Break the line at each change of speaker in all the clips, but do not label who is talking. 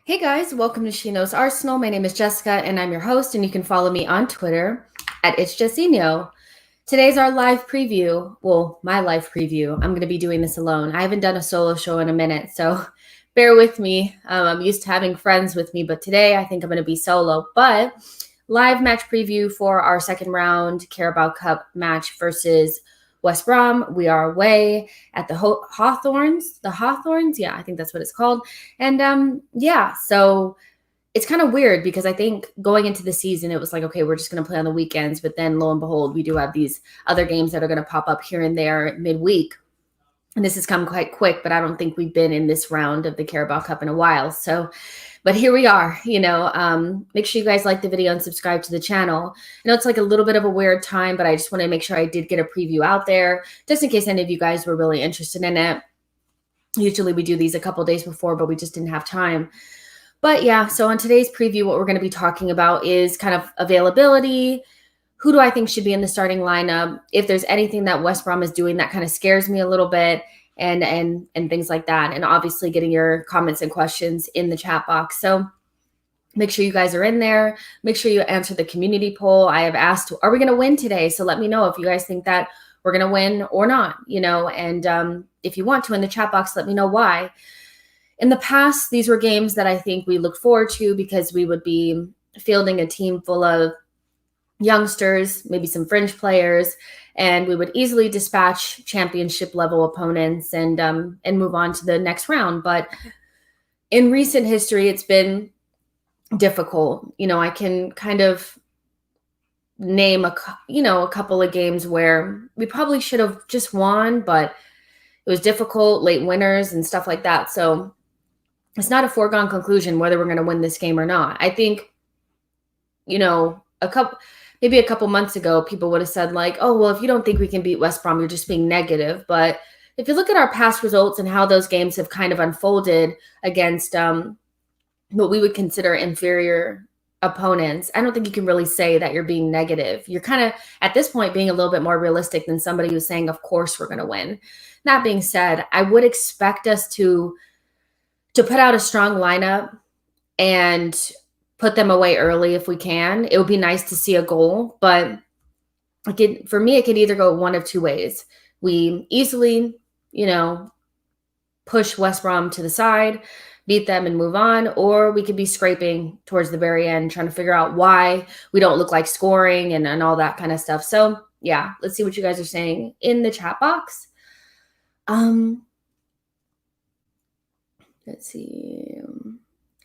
Hey guys, welcome to SheKnowsArsenal. My name is Jessica and I'm your host, and you can follow me on Twitter at @It'sJessino. Today's our live preview. Well, my live preview. I'm going to be doing this alone. I haven't done a solo show in a minute, so bear with me. I'm used to having friends with me, but today I think I'm going to be solo. But live match preview for our second round Carabao Cup match versus West Brom. We are away at the Hawthorns. The Hawthorns? Yeah, I think that's what it's called. And so it's kind of weird because I think going into the season, it was like, okay, we're just going to play on the weekends. But then lo and behold, we do have these other games that are going to pop up here and there midweek. And this has come quite quick, but I don't think we've been in this round of the Carabao Cup in a while. But here we are, make sure you guys like the video and subscribe to the channel. I know it's like a little bit of a weird time, but I just want to make sure I did get a preview out there just in case any of you guys were really interested in it. Usually we do these a couple days before, but we just didn't have time. But yeah, so on today's preview, what we're going to be talking about is kind of availability. Who do I think should be in the starting lineup? If there's anything that West Brom is doing that kind of scares me a little bit, and things like that. And obviously getting your comments and questions in the chat box. So make sure you guys are in there. Make sure you answer the community poll. I have asked, are we going to win today? So let me know if you guys think that we're going to win or not, and if you want to in the chat box, let me know why. In the past, these were games that I think we looked forward to because we would be fielding a team full of youngsters, maybe some fringe players, and we would easily dispatch championship level opponents and move on to the next round. But in recent history, it's been difficult. I can kind of name a couple of games where we probably should have just won, but it was difficult, late winners and stuff like that. So it's not a foregone conclusion whether we're going to win this game or not. I think, maybe a couple months ago, people would have said like, oh, well, if you don't think we can beat West Brom, you're just being negative. But if you look at our past results and how those games have kind of unfolded against what we would consider inferior opponents, I don't think you can really say that you're being negative. You're kind of, at this point, being a little bit more realistic than somebody who's saying, of course, we're going to win. That being said, I would expect us to put out a strong lineup and put them away early if we can. It would be nice to see a goal, but for me, it could either go one of two ways. We easily, push West Brom to the side, beat them and move on, or we could be scraping towards the very end, trying to figure out why we don't look like scoring and all that kind of stuff. So yeah, let's see what you guys are saying in the chat box. Let's see.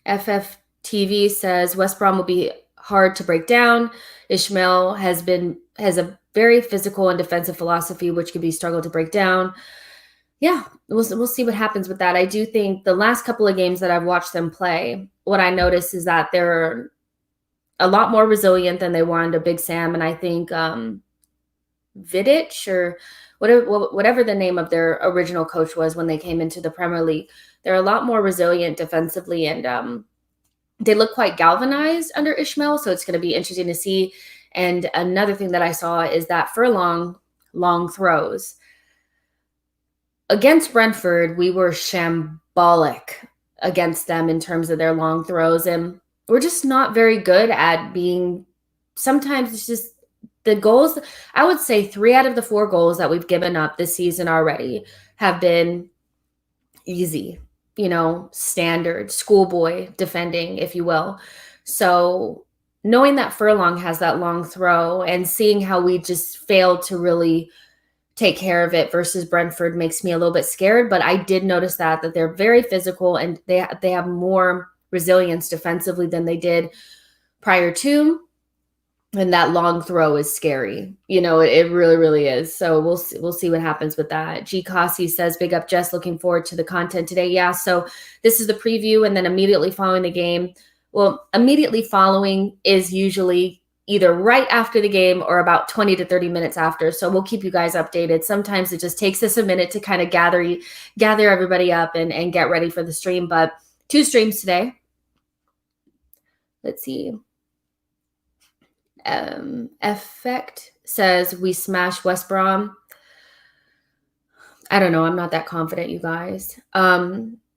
FFTV says West Brom will be hard to break down. Ishmael has a very physical and defensive philosophy, which could be struggled to break down. Yeah, we'll see what happens with that. I do think the last couple of games that I've watched them play, what I noticed is that they're a lot more resilient than they were under Big Sam. And I think Vidic or whatever the name of their original coach was when they came into the Premier League, they're a lot more resilient defensively, and they look quite galvanized under Ishmael. So it's going to be interesting to see. And another thing that I saw is that for long throws against Brentford, we were shambolic against them in terms of their long throws. And we're just not very good at being, sometimes it's just the goals. I would say 3 out of the 4 goals that we've given up this season already have been easy, standard schoolboy defending, if you will. So knowing that Furlong has that long throw and seeing how we just failed to really take care of it versus Brentford makes me a little bit scared. But I did notice that they're very physical and they have more resilience defensively than they did prior to. And that long throw is scary. It really, really is. So we'll see what happens with that. G. Cossey says, big up, Jess. Looking forward to the content today. Yeah, so this is the preview, and then immediately following the game. Well, immediately following is usually either right after the game or about 20 to 30 minutes after. So we'll keep you guys updated. Sometimes it just takes us a minute to kind of gather everybody up and get ready for the stream. But 2 streams today. Let's see. Effect says we smash West Brom. I don't know. I'm not that confident, you guys.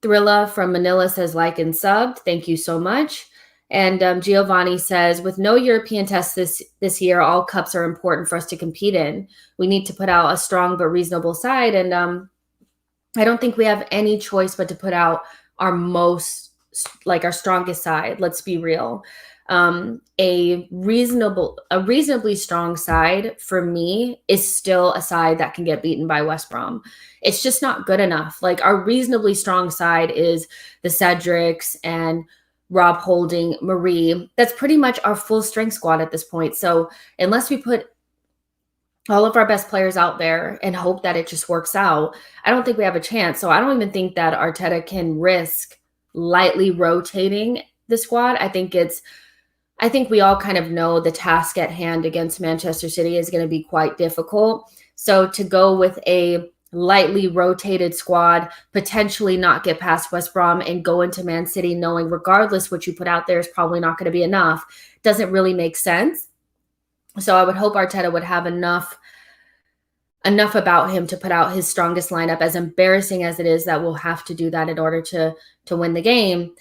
Thrilla from Manila says like and subbed. Thank you so much. And Giovanni says, with no European tests this year, all cups are important for us to compete in. We need to put out a strong but reasonable side. And I don't think we have any choice but to put out our our strongest side. Let's be real. A reasonably strong side for me is still a side that can get beaten by West Brom. It's just not good enough. Like, our reasonably strong side is the Cedrics and Rob Holding, Marie. That's pretty much our full strength squad at this point. So unless we put all of our best players out there and hope that it just works out, I don't think we have a chance. So I don't even think that Arteta can risk lightly rotating the squad. I think we all kind of know the task at hand against Manchester City is going to be quite difficult. So to go with a lightly rotated squad, potentially not get past West Brom and go into Man City knowing regardless what you put out there is probably not going to be enough, doesn't really make sense. So I would hope Arteta would have enough about him to put out his strongest lineup, as embarrassing as it is that we'll have to do that in order to win the game.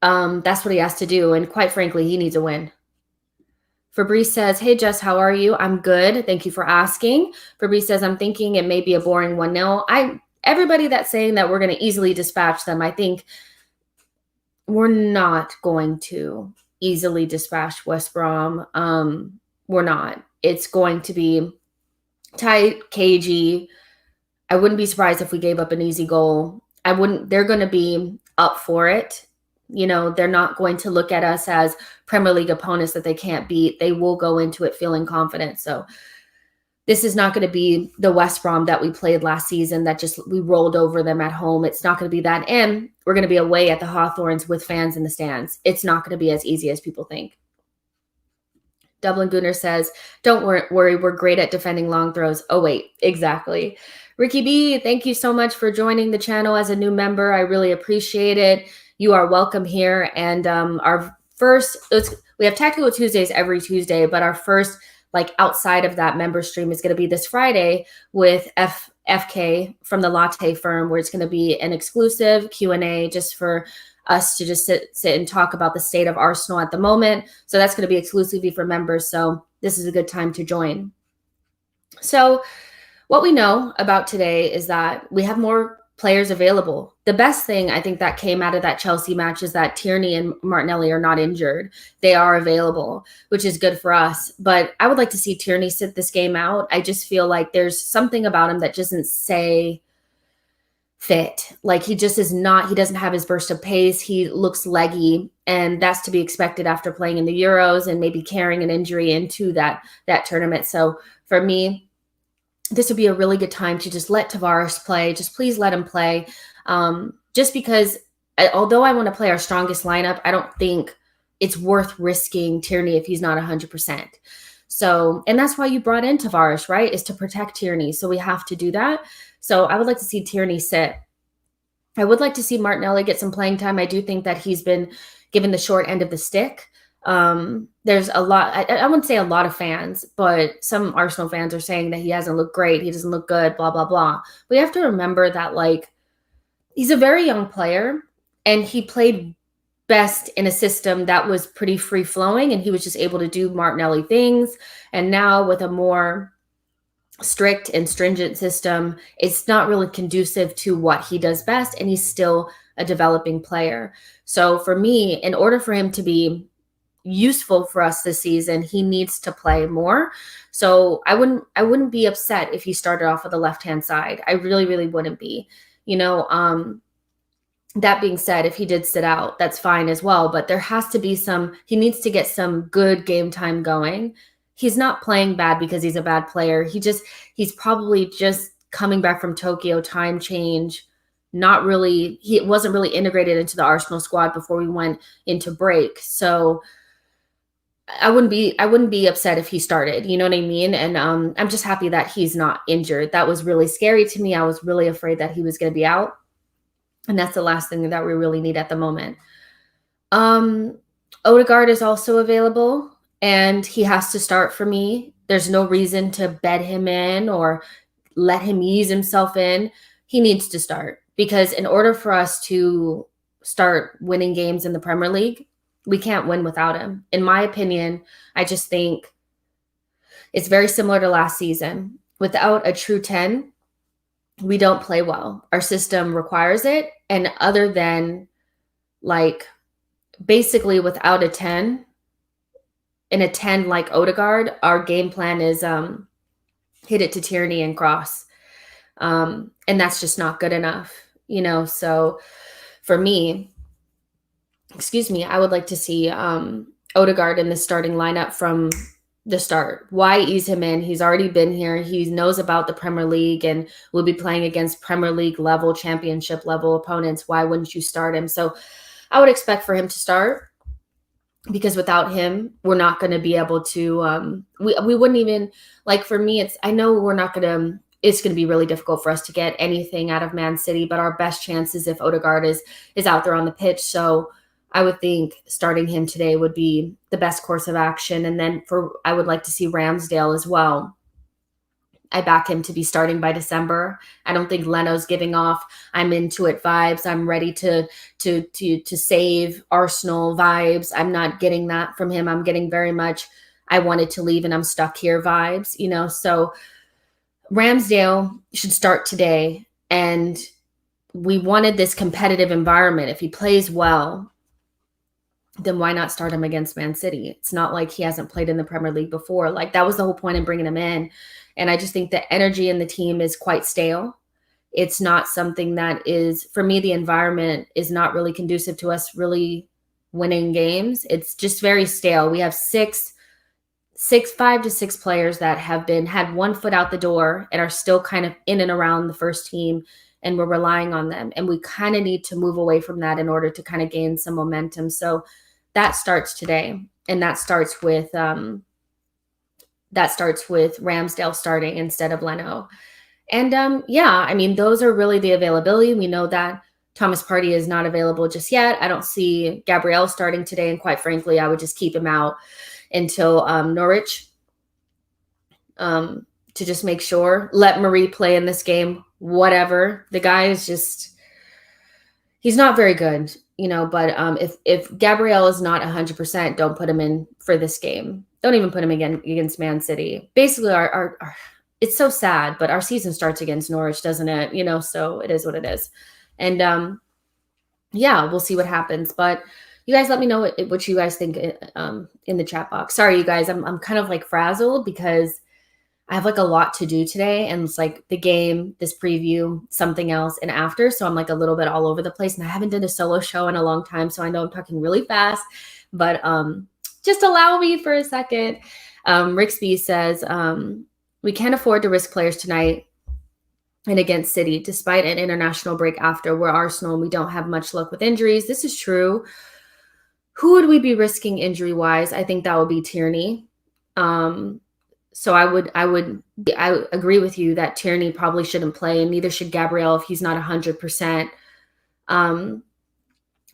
That's what he has to do. And quite frankly, he needs a win. Fabrice says, hey, Jess, how are you? I'm good. Thank you for asking. Fabrice says, I'm thinking it may be a boring 1-0. Everybody that's saying that we're going to easily dispatch them, I think we're not going to easily dispatch West Brom. We're not. It's going to be tight, cagey. I wouldn't be surprised if we gave up an easy goal. They're going to be up for it. You know, they're not going to look at us as Premier League opponents that they can't beat. They will go into it feeling confident. So this is not going to be the West Brom that we played last season that just we rolled over them at home. It's not going to be that. And we're going to be away at the Hawthorns with fans in the stands. It's not going to be as easy as people think. Dublin Gooner says, don't worry, we're great at defending long throws. Oh, wait, exactly. Ricky B, thank you so much for joining the channel as a new member. I really appreciate it. You are welcome here. And we have Tactical Tuesdays every Tuesday, but our first, outside of that member stream is going to be this Friday with FK from the Latte Firm, where it's going to be an exclusive Q&A just for us to just sit and talk about the state of Arsenal at the moment. So that's going to be exclusively for members. So this is a good time to join. So what we know about today is that we have more players available. The best thing I think that came out of that Chelsea match is that Tierney and Martinelli are not injured. They are available, which is good for us. But I would like to see Tierney sit this game out. I just feel like there's something about him that doesn't say fit. Like, he just is not, he doesn't have his burst of pace. He looks leggy, and that's to be expected after playing in the Euros and maybe carrying an injury into that tournament. So for me, this would be a really good time to just let Tavares play. Just please let him play. Just because although I want to play our strongest lineup, I don't think it's worth risking Tierney if he's not 100%. So, and that's why you brought in Tavares, right? Is to protect Tierney. So we have to do that. So I would like to see Tierney sit. I would like to see Martinelli get some playing time. I do think that he's been given the short end of the stick. There's a lot, I wouldn't say a lot of fans, but some Arsenal fans are saying that he hasn't looked great. He doesn't look good, blah, blah, blah. We have to remember that, he's a very young player, and he played best in a system that was pretty free flowing, and he was just able to do Martinelli things. And now with a more strict and stringent system, it's not really conducive to what he does best, and he's still a developing player. So for me, in order for him to be useful for us this season, he needs to play more. So I wouldn't be upset if he started off with the left-hand side. I really, really wouldn't be. That being said, if he did sit out, that's fine as well. But there has to be he needs to get some good game time going. He's not playing bad because he's a bad player. He's probably just coming back from Tokyo, time change. He wasn't really integrated into the Arsenal squad before we went into break. So I wouldn't be upset if he started, you know what I mean? And I'm just happy that he's not injured. That was really scary to me. I was really afraid that he was going to be out. And that's the last thing that we really need at the moment. Odegaard is also available, and he has to start for me. There's no reason to bed him in or let him ease himself in. He needs to start because in order for us to start winning games in the Premier League, we can't win without him. In my opinion, I just think it's very similar to last season. Without a true 10, we don't play well. Our system requires it. And other than like basically without a 10, in a 10 like Odegaard, our game plan is hit it to Tierney and cross. And that's just not good enough, So for me, I would like to see Odegaard in the starting lineup from the start. Why ease him in? He's already been here. He knows about the Premier League and will be playing against Premier League level, championship level opponents. Why wouldn't you start him? So I would expect for him to start, because without him, we're not going to be able to, we wouldn't even, like for me, I know we're not going to, it's going to be really difficult for us to get anything out of Man City, but our best chance is if Odegaard is out there on the pitch. So I would think starting him today would be the best course of action. And then I would like to see Ramsdale as well. I back him to be starting by December. I don't think Leno's giving off I'm into it vibes. I'm ready to save Arsenal vibes. I'm not getting that from him. I'm getting very much I wanted to leave and I'm stuck here vibes, So Ramsdale should start today. And we wanted this competitive environment. If he plays well, then why not start him against Man City? It's not like he hasn't played in the Premier League before. Like that was the whole point in bringing him in. And I just think the energy in the team is quite stale. It's not something that is, for me, the environment is not really conducive to us really winning games. It's just very stale. We have 5 to 6 players that have had one foot out the door and are still kind of in and around the first team, and we're relying on them. And we kind of need to move away from that in order to kind of gain some momentum. So that starts today, and that starts with Ramsdale starting instead of Leno. And those are really the availability. We know that Thomas Partey is not available just yet. I don't see Gabriel starting today, and quite frankly, I would just keep him out until Norwich to just make sure. Let Marie play in this game, whatever. The guy is just, he's not very good, but if Gabriel is not 100%, don't put him in for this game. Don't even put him against Man City. Basically, our it's so sad, but our season starts against Norwich, doesn't it? So it is what it is. And we'll see what happens. But you guys let me know what you guys think in the chat box. Sorry, you guys, I'm kind of like frazzled because I have like a lot to do today, and it's like the game, this preview, something else, and after. So I'm like a little bit all over the place, and I haven't done a solo show in a long time. So I know I'm talking really fast, but just allow me for a second. Rixby says, we can't afford to risk players tonight and against City, despite an international break after. We're Arsenal and we don't have much luck with injuries. This is true. Who would we be risking injury-wise? I think that would be Tierney. So I agree with you that Tierney probably shouldn't play, and neither should Gabriel if he's not 100%.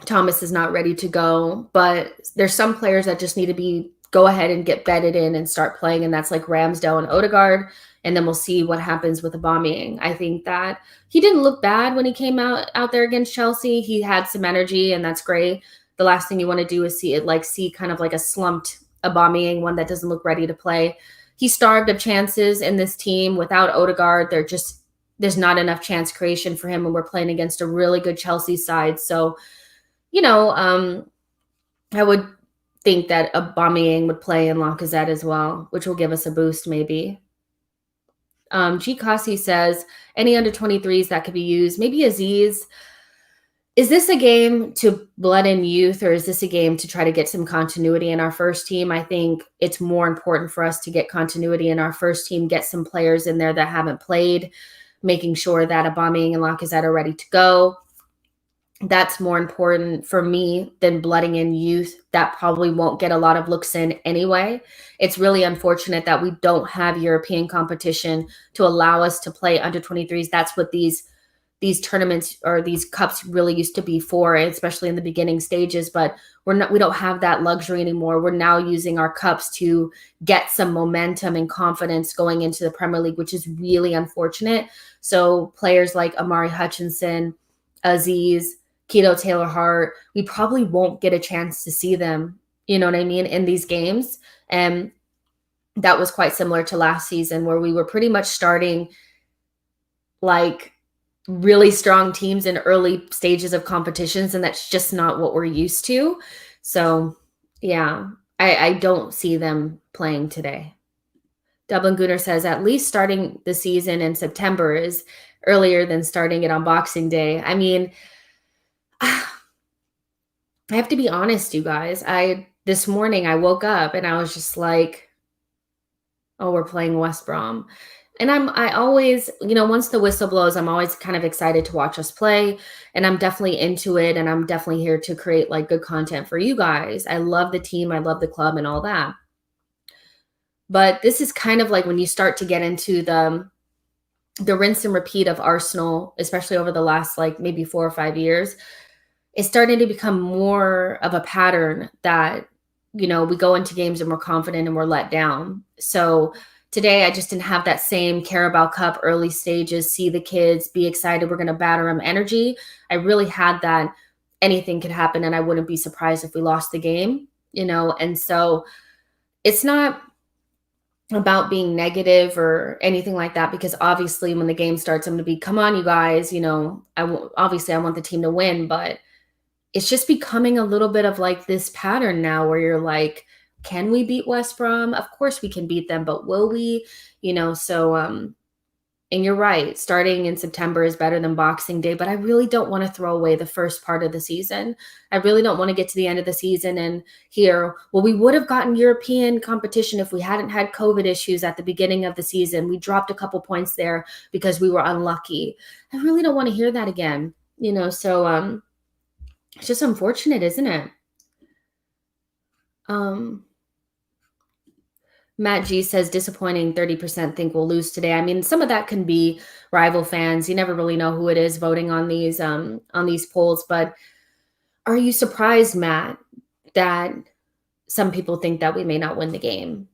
Thomas is not ready to go, but there's some players that just need to go ahead and get bedded in and start playing, and that's like Ramsdale and Odegaard, and then we'll see what happens with Aubameyang. I think that he didn't look bad when he came out there against Chelsea. He had some energy, and that's great. The last thing you want to do is see kind of like a slumped Aubameyang, one that doesn't look ready to play. He's starved of chances in this team. Without Odegaard, there's not enough chance creation for him, and we're playing against a really good Chelsea side. So, I would think that Aubameyang would play in Lacazette as well, which will give us a boost maybe. G. Kasi says, any under 23s that could be used, maybe Aziz. Is this a game to blood in youth, or is this a game to try to get some continuity in our first team? I think it's more important for us to get continuity in our first team, get some players in there that haven't played, making sure that Aubameyang and Lacazette are ready to go. That's more important for me than blooding in youth that probably won't get a lot of looks in anyway. It's really unfortunate that we don't have European competition to allow us to play under 23s. That's what these tournaments or these cups really used to be for, especially in the beginning stages, but we don't have that luxury anymore. We're now using our cups to get some momentum and confidence going into the Premier League, which is really unfortunate. So players like Amari Hutchinson, Aziz, Keto Taylor Hart. We probably won't get a chance to see them, you know what I mean, in these games. And that was quite similar to last season where we were pretty much starting like really strong teams in early stages of competitions, and that's just not what we're used to. So yeah, I don't see them playing today. Dublin Gooner says at least starting the season in September is earlier than starting it on Boxing Day. I mean, I have to be honest, you guys. This morning I woke up and I was just like, oh, we're playing West Brom. And I always, once the whistle blows, I'm always kind of excited to watch us play. And I'm definitely into it. And I'm definitely here to create like good content for you guys. I love the team. I love the club and all that. But this is kind of like when you start to get into the rinse and repeat of Arsenal, especially over the last like maybe 4 or 5 years. It's starting to become more of a pattern that, we go into games and we're confident and we're let down. So today I just didn't have that same Carabao Cup early stages, see the kids, be excited, we're going to batter them energy. I really had that anything could happen and I wouldn't be surprised if we lost the game, and so it's not about being negative or anything like that, because obviously when the game starts, I'm going to be, come on, you guys, obviously I want the team to win, but it's just becoming a little bit of like this pattern now where you're like, can we beat West Brom? Of course we can beat them, but will we? And you're right, starting in September is better than Boxing Day, but I really don't want to throw away the first part of the season. I really don't want to get to the end of the season and hear, well, we would have gotten European competition if we hadn't had COVID issues at the beginning of the season. We dropped a couple points there because we were unlucky. I really don't want to hear that again, so it's just unfortunate, isn't it? Matt G says disappointing, 30% think we'll lose today. I mean, some of that can be rival fans. You never really know who it is voting on these polls, but are you surprised, Matt, that some people think that we may not win the game?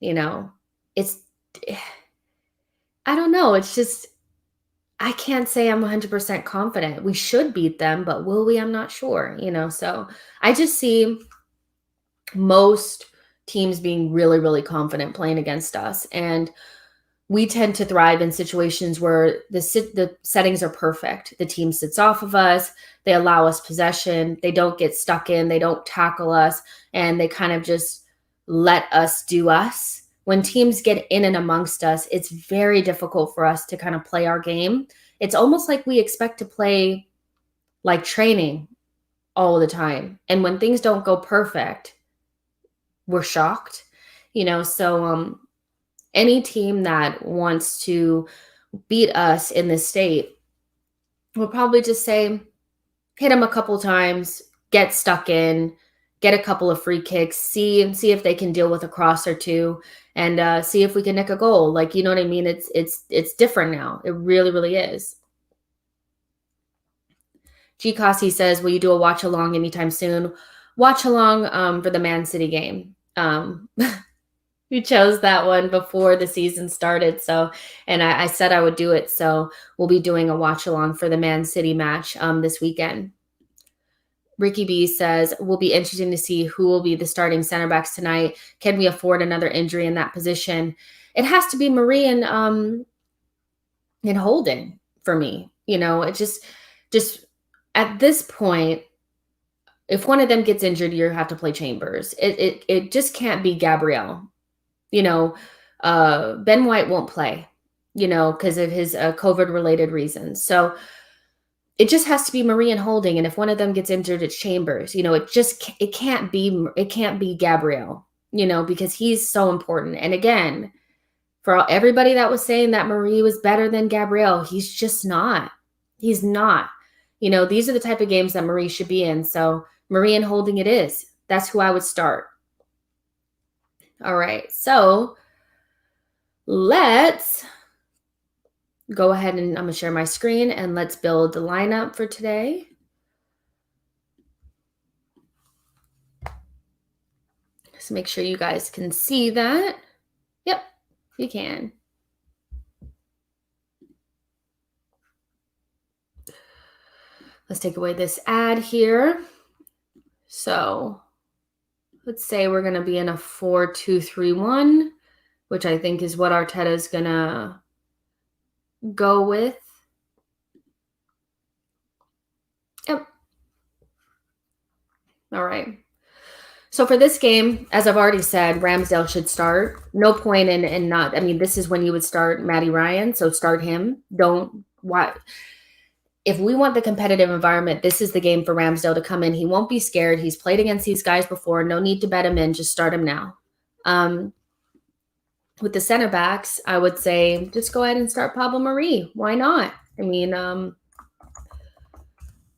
It's I don't know. It's just I can't say I'm 100% confident. We should beat them, but will we? I'm not sure, So I just see most teams being really, really confident playing against us. And we tend to thrive in situations where the settings are perfect. The team sits off of us. They allow us possession. They don't get stuck in. They don't tackle us. And they kind of just let us do us. When teams get in and amongst us, it's very difficult for us to kind of play our game. It's almost like we expect to play like training all the time. And when things don't go perfect, we're shocked, so any team that wants to beat us in this state will probably just say, hit them a couple times, get stuck in, get a couple of free kicks, see if they can deal with a cross or two, and see if we can nick a goal. Like, you know what I mean? It's different now. It really, really is. G. Cossey says, will you do a watch along anytime soon? Watch along for the Man City game. We chose that one before the season started. So, and I said I would do it. So we'll be doing a watch along for the Man City match this weekend. Ricky B says, will be interesting to see who will be the starting center backs tonight. Can we afford another injury in that position? It has to be Marie and Holden for me. It just at this point, if one of them gets injured, you have to play Chambers. It just can't be Gabrielle. Ben White won't play, because of his COVID-related reasons. So it just has to be Marie and Holding, and if one of them gets injured, it's Chambers. It can't be Gabrielle, because he's so important. And again, for everybody that was saying that Marie was better than Gabrielle, he's just not. He's not. These are the type of games that Marie should be in. So Marie and Holding it is. That's who I would start. All right, so let's go ahead and I'm going to share my screen and let's build the lineup for today. Just make sure you guys can see that. Yep, you can. Let's take away this ad here. So let's say we're going to be in a 4-2-3-1, which I think is what Arteta is going to go with. Yep. All right. So for this game, as I've already said, Ramsdale should start. No point in not. I mean, this is when you would start Matty Ryan, so start him. Why? If we want the competitive environment, this is the game for Ramsdale to come in. He won't be scared. He's played against these guys before. No need to bet him in. Just start him now. With the center backs, I would say just go ahead and start Pablo Marie. Why not? I mean,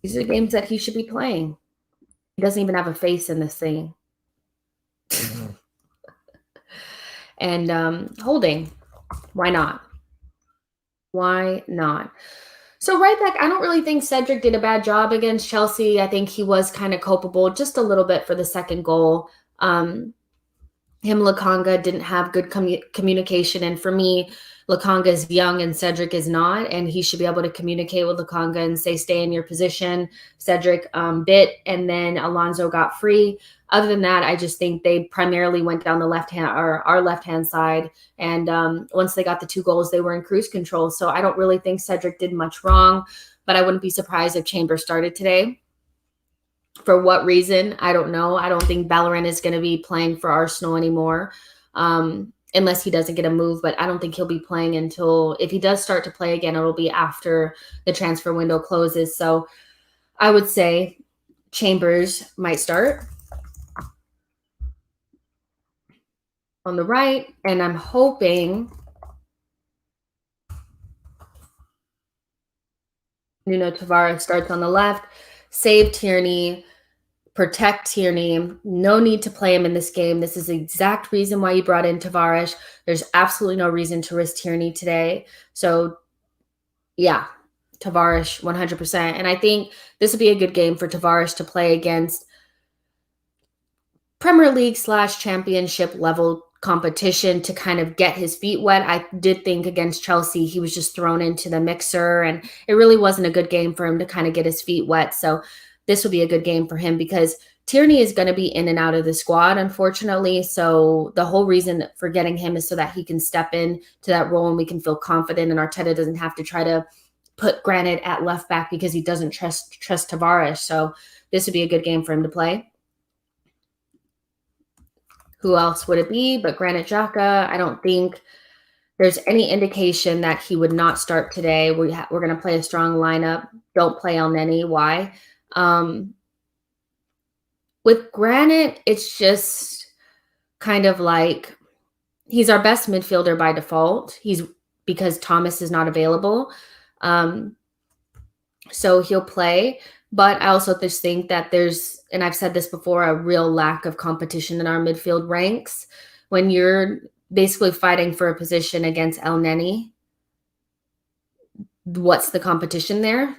these are games that he should be playing. He doesn't even have a face in this thing. And Holding, why not? Why not? So right back, I don't really think Cedric did a bad job against Chelsea. I think he was kind of culpable just a little bit for the second goal. Lokonga didn't have good communication. And for me, Lokonga is young and Cedric is not. And he should be able to communicate with Lokonga and say, stay in your position. Cedric bit, and then Alonso got free. Other than that, I just think they primarily went down the our left-hand side. And once they got the 2 goals, they were in cruise control. So I don't really think Cedric did much wrong, but I wouldn't be surprised if Chambers started today. For what reason? I don't know. I don't think Bellerin is going to be playing for Arsenal anymore unless he doesn't get a move. But I don't think he'll be playing until, if he does start to play again, it'll be after the transfer window closes. So I would say Chambers might start on the right. And I'm hoping Nuno Tavares starts on the left. Save Tierney. Protect Tierney. No need to play him in this game. This is the exact reason why you brought in Tavares. There's absolutely no reason to risk Tierney today. So, yeah, Tavares 100%. And I think this would be a good game for Tavares to play against Premier League / championship level competition to kind of get his feet wet. I did think against Chelsea, he was just thrown into the mixer, and it really wasn't a good game for him to kind of get his feet wet. So this will be a good game for him because Tierney is going to be in and out of the squad, unfortunately. So the whole reason for getting him is so that he can step in to that role and we can feel confident, and Arteta doesn't have to try to put Granit at left back because he doesn't trust Tavares. So this would be a good game for him to play. Who else would it be but Granit Xhaka? I don't think there's any indication that he would not start today. We're going to play a strong lineup. Don't play El Neni. Why? With Granit, it's just kind of like he's our best midfielder by default. Because Thomas is not available. So he'll play. But I also just think that there's, and I've said this before, a real lack of competition in our midfield ranks. When you're basically fighting for a position against El Neni, what's the competition there?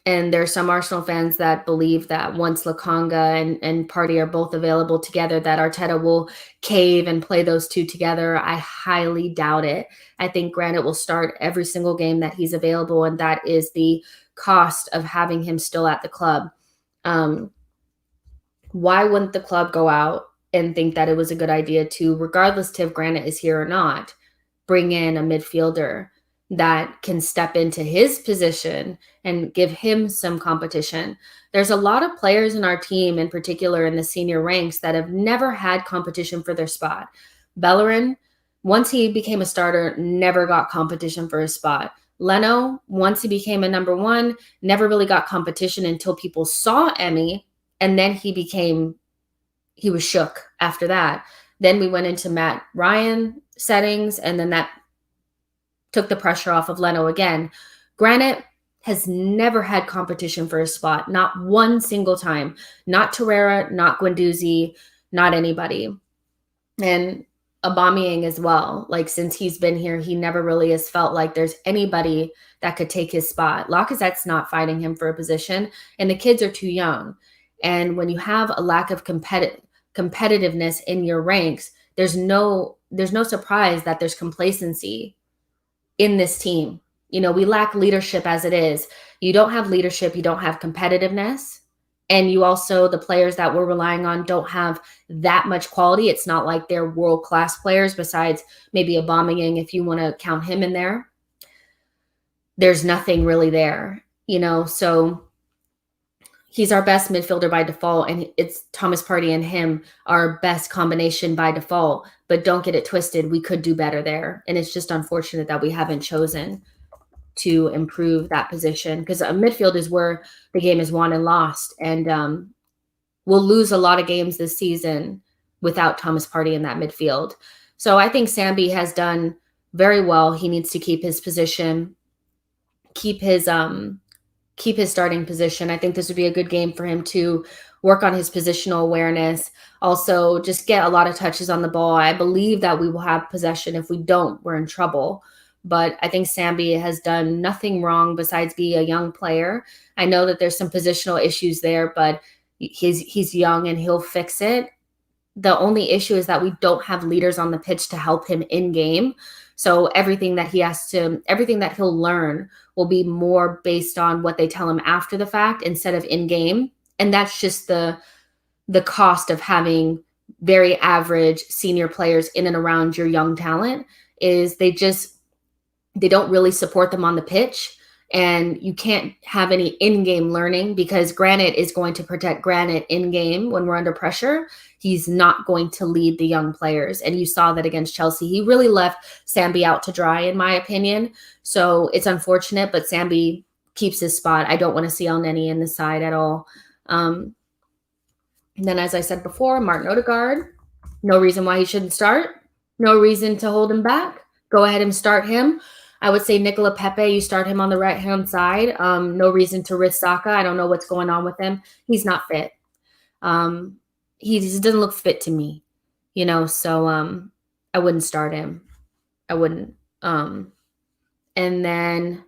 And there's some Arsenal fans that believe that once Lokonga and Partey are both available together, that Arteta will cave and play those two together. I highly doubt it. I think Granit will start every single game that he's available, and that is the cost of having him still at the club. Why wouldn't the club go out and think that it was a good idea to, regardless to if Granit is here or not, bring in a midfielder that can step into his position and give him some competition? There's a lot of players in our team, in particular in the senior ranks, that have never had competition for their spot. Bellerin, once he became a starter, never got competition for his spot. Leno, once he became a number one, never really got competition until people saw Emmy, and then he was shook after that. Then we went into Matt Ryan settings, and then that took the pressure off of Leno again. Granit has never had competition for his spot, not one single time. Not Torreira, not Guendouzi, not anybody. And Aubameyang as well. Like, since he's been here, he never really has felt like there's anybody that could take his spot. Lacazette's not fighting him for a position, and the kids are too young. And when you have a lack of competitiveness in your ranks, there's no surprise that there's complacency in this team. We lack leadership as it is. You don't have leadership, you don't have competitiveness, and you also, the players that we're relying on don't have that much quality. It's not like they're world-class players besides maybe Aubameyang, if you want to count him in there. There's nothing really there, so he's our best midfielder by default, and it's Thomas Partey and him, our best combination by default. But don't get it twisted. We could do better there. And it's just unfortunate that we haven't chosen to improve that position, because a midfield is where the game is won and lost. And we'll lose a lot of games this season without Thomas Partey in that midfield. So I think Sambi has done very well. He needs to keep his position, keep his starting position. I think this would be a good game for him to work on his positional awareness. Also, just get a lot of touches on the ball. I believe that we will have possession. If we don't, we're in trouble. But I think Sambi has done nothing wrong besides be a young player. I know that there's some positional issues there, but he's young and he'll fix it. The only issue is that we don't have leaders on the pitch to help him in game. So everything that he'll learn will be more based on what they tell him after the fact instead of in game. And that's just the cost of having very average senior players in and around your young talent, is they don't really support them on the pitch. And you can't have any in-game learning, because Granit is going to protect Granit in-game when we're under pressure. He's not going to lead the young players. And you saw that against Chelsea. He really left Sambi out to dry, in my opinion. So it's unfortunate, but Sambi keeps his spot. I don't want to see Elneny in the side at all. And then, as I said before, Martin Odegaard, no reason why he shouldn't start. No reason to hold him back. Go ahead and start him. I would say Nicola Pepe, you start him on the right-hand side. No reason to risk Saka. I don't know what's going on with him. He's not fit. He just doesn't look fit to me, so I wouldn't start him. I wouldn't. And then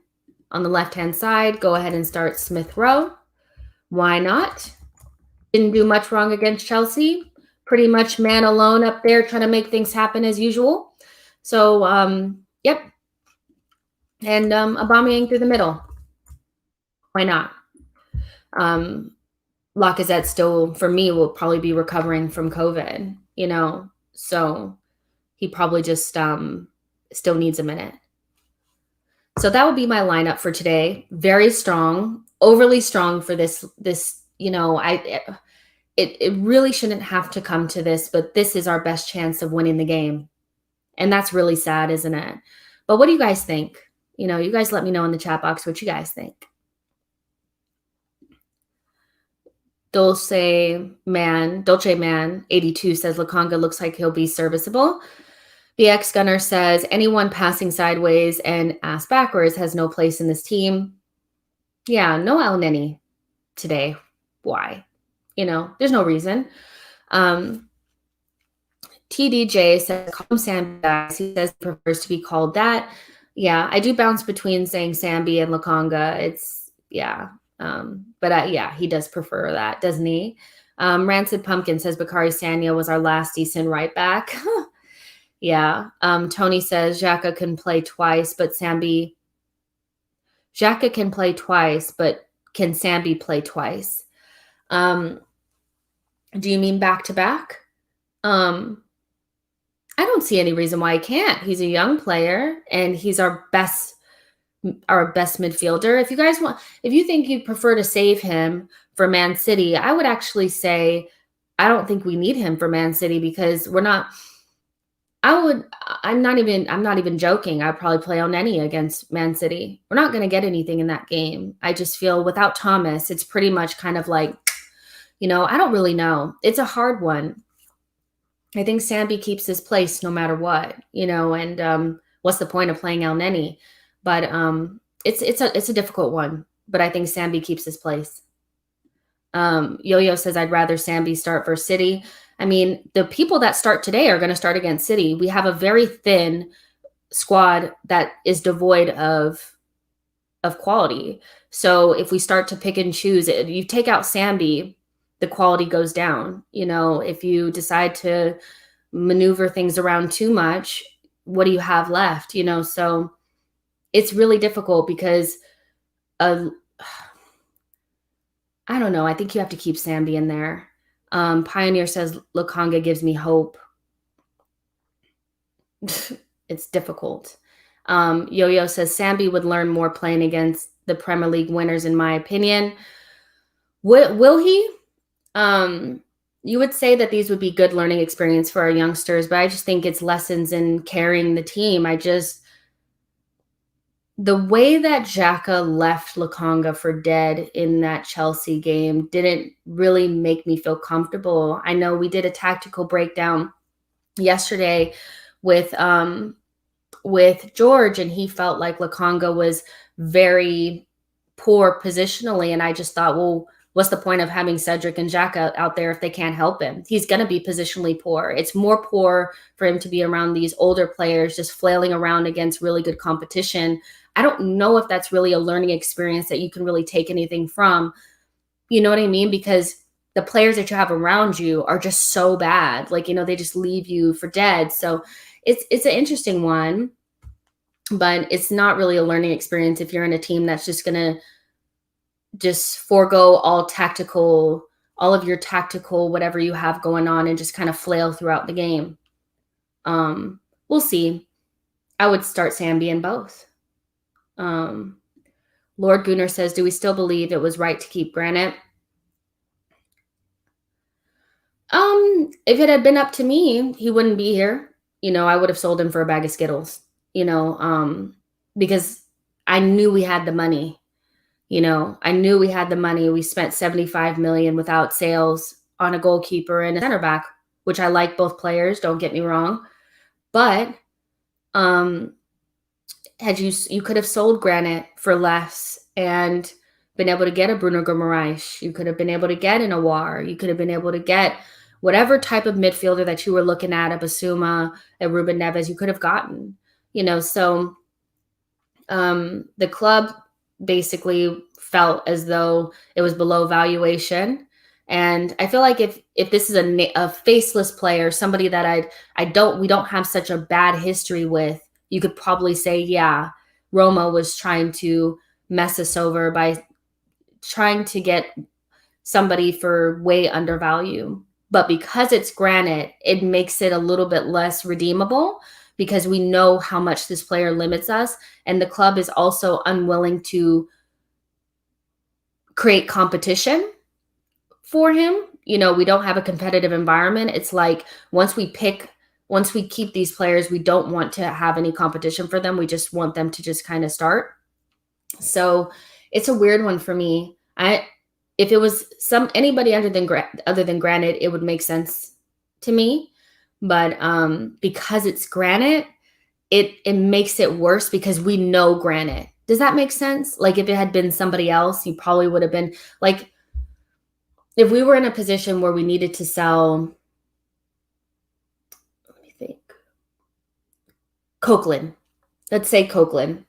on the left-hand side, go ahead and start Smith Rowe. Why not? Didn't do much wrong against Chelsea. Pretty much man alone up there trying to make things happen as usual. So, yep. And Aubameyang through the middle. Why not? Lacazette still, for me, will probably be recovering from COVID, so he probably just still needs a minute. So that would be my lineup for today. Very strong, overly strong for this, it really shouldn't have to come to this, but this is our best chance of winning the game. And that's really sad, isn't it? But what do you guys think? You guys let me know in the chat box what you guys think. Dolce Man 82 says Lokonga looks like he'll be serviceable. The ex-gunner says anyone passing sideways and ass backwards has no place in this team. Yeah, no Elneny today. Why? There's no reason. TDJ says, call him Sambi. He says he prefers to be called that. Yeah, I do bounce between saying Sambi and Lokonga. But he does prefer that, doesn't he? Rancid Pumpkin says Bakary Sagna was our last decent right back. Yeah. Tony says Xhaka can play twice, but Xhaka can play twice, but can Sambi play twice? Do you mean back to back? I don't see any reason why he can't. He's a young player and he's our best midfielder. If you think you'd prefer to save him for Man City, I would actually say I don't think we need him for Man City, because I'm not even joking. I'd probably play Elneny against Man City. We're not going to get anything in that game. I just feel without Thomas, it's pretty much kind of like, I don't really know. It's a hard one. I think Sambi keeps his place no matter what, and what's the point of playing Elneny? But it's a difficult one. But I think Sambi keeps his place. Yo-Yo says I'd rather Sambi start for City. I mean, the people that start today are going to start against City. We have a very thin squad that is devoid of quality. So if we start to pick and choose, you take out Sambi, the quality goes down. If you decide to maneuver things around too much, what do you have left? So it's really difficult because I don't know. I think you have to keep Sambi in there. Pioneer says Lokanga gives me hope. It's difficult. Yo-Yo says Sambi would learn more playing against the Premier League winners, in my opinion. Will he? You would say that these would be good learning experience for our youngsters, but I just think it's lessons in carrying the team. The way that Xhaka left Lokanga for dead in that Chelsea game didn't really make me feel comfortable. I know we did a tactical breakdown yesterday with George, and he felt like Lokanga was very poor positionally, and I just thought, well, what's the point of having Cedric and Xhaka out there if they can't help him? He's going to be positionally poor. It's more poor for him to be around these older players just flailing around against really good competition. I don't know if that's really a learning experience that you can really take anything from. You know what I mean? Because the players that you have around you are just so bad. Like, they just leave you for dead. So it's an interesting one, but it's not really a learning experience if you're in a team that's just going to just forego all of your tactical, whatever you have going on, and just kind of flail throughout the game. We'll see. I would start Sambi in both. Lord Gunnar says, do we still believe it was right to keep Granite? If it had been up to me, he wouldn't be here. I would have sold him for a bag of Skittles, because I knew we had the money. I knew we had the money. We spent $75 million without sales on a goalkeeper and a center back, which I like both players, don't get me wrong. But you could have sold Granite for less and been able to get a Bruno Guimaraes. You could have been able to get an Aouar. You could have been able to get whatever type of midfielder that you were looking at, a Basuma, a Ruben Neves, you could have gotten. So the club basically felt as though it was below valuation. And I feel like if this is a faceless player, somebody that we don't have such a bad history with, you could probably say, yeah, Roma was trying to mess us over by trying to get somebody for way undervalue. But because it's Granite, it makes it a little bit less redeemable, because we know how much this player limits us, and the club is also unwilling to create competition for him. We don't have a competitive environment. It's like once we keep these players, we don't want to have any competition for them. We just want them to just kind of start. So it's a weird one for me. If it was anybody other than Granite, it would make sense to me. But because it's Granite, it makes it worse because we know Granite. Does that make sense? Like if it had been somebody else, you probably would have been like, if we were in a position where we needed to sell, let me think, Coquelin. Let's say Coquelin,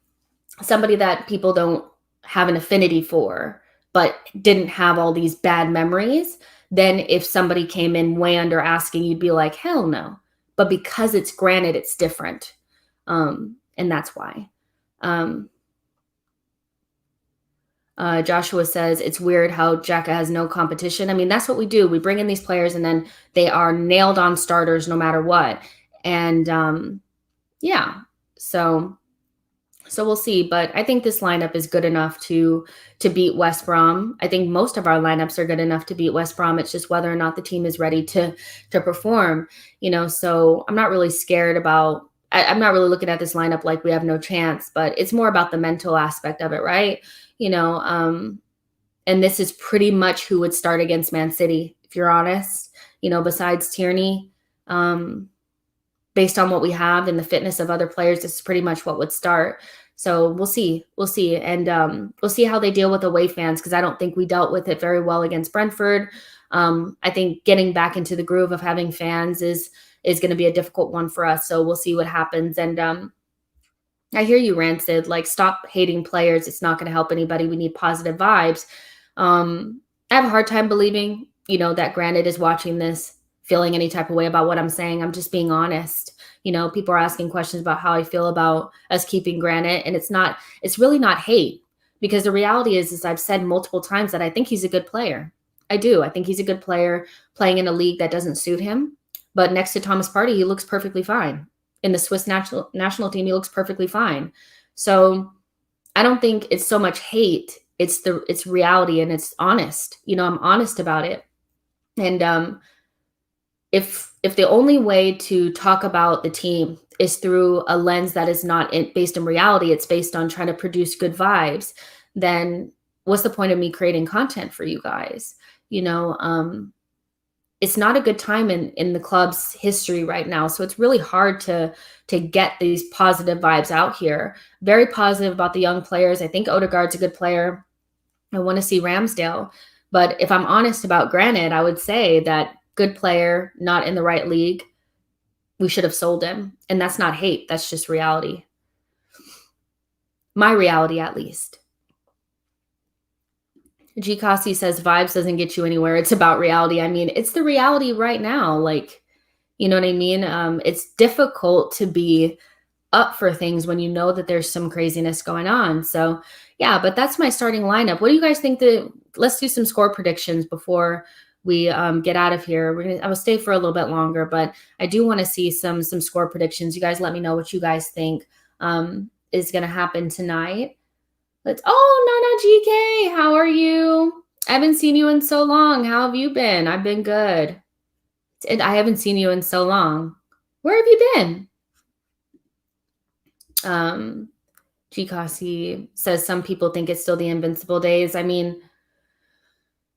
somebody that people don't have an affinity for, but didn't have all these bad memories. Then if somebody came in way under asking, you'd be like, hell no. But because it's Granite, it's different. And that's why. Joshua says, it's weird how Xhaka has no competition. I mean, that's what we do. We bring in these players and then they are nailed on starters no matter what. And yeah, so we'll see. But I think this lineup is good enough to beat West Brom. I think most of our lineups are good enough to beat West Brom. It's just whether or not the team is ready to perform, so I'm not really scared about, I'm not really looking at this lineup like we have no chance, but it's more about the mental aspect of it, right? And this is pretty much who would start against Man City, if you're honest, besides Tierney, based on what we have and the fitness of other players, this is pretty much what would start. So we'll see. And we'll see how they deal with away fans, because I don't think we dealt with it very well against Brentford. I think getting back into the groove of having fans is going to be a difficult one for us. So we'll see what happens. And I hear you, Rancid. Like, stop hating players. It's not going to help anybody. We need positive vibes. I have a hard time believing, that Granite is watching this. feeling any type of way about what I'm saying. I'm just being honest. People are asking questions about how I feel about us keeping Granite, and it's really not hate, because the reality is I've said multiple times that I think he's a good player. I do. I think he's a good player playing in a league that doesn't suit him. But next to Thomas Partey, he looks perfectly fine. In the Swiss national team, he looks perfectly fine. So I don't think it's so much hate. It's reality, and it's honest. I'm honest about it. And if the only way to talk about the team is through a lens that is not based in reality, it's based on trying to produce good vibes, then what's the point of me creating content for you guys? It's not a good time in the club's history right now. So it's really hard to get these positive vibes out here. Very positive about the young players. I think Odegaard's a good player. I want to see Ramsdale. But if I'm honest about Granit, I would say that good player, not in the right league. We should have sold him. And that's not hate. That's just reality. My reality, at least. G. Kasi says vibes doesn't get you anywhere. It's about reality. I mean, it's the reality right now. Like, you know what I mean? It's difficult to be up for things when you know that there's some craziness going on. So yeah, but that's my starting lineup. What do you guys think? Let's do some score predictions before we get out of here. I will stay for a little bit longer, but I do want to see some score predictions. You guys let me know what you guys think is going to happen tonight. Nana GK, how are you? I haven't seen you in so long. How have you been? I've been good. And I haven't seen you in so long. Where have you been? Gkasi says some people think it's still the invincible days. I mean,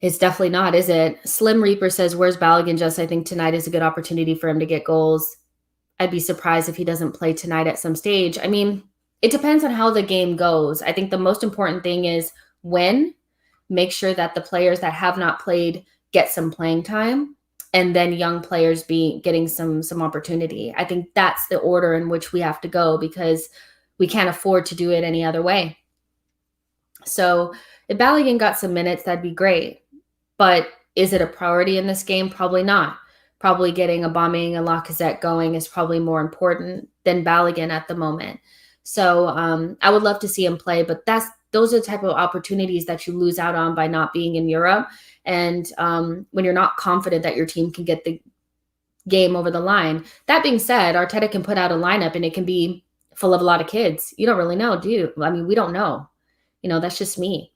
it's definitely not, is it? Slim Reaper says, where's Balogun? Just, I think tonight is a good opportunity for him to get goals. I'd be surprised if he doesn't play tonight at some stage. I mean, it depends on how the game goes. I think the most important thing is make sure that the players that have not played get some playing time, and then young players getting some opportunity. I think that's the order in which we have to go, because we can't afford to do it any other way. So if Balogun got some minutes, that'd be great. But is it a priority in this game? Probably not. Probably getting Aubameyang and Lacazette going is probably more important than Balogun at the moment. So I would love to see him play, but those are the type of opportunities that you lose out on by not being in Europe. And when you're not confident that your team can get the game over the line. That being said, Arteta can put out a lineup and it can be full of a lot of kids. You don't really know, do you? I mean, we don't know. That's just me.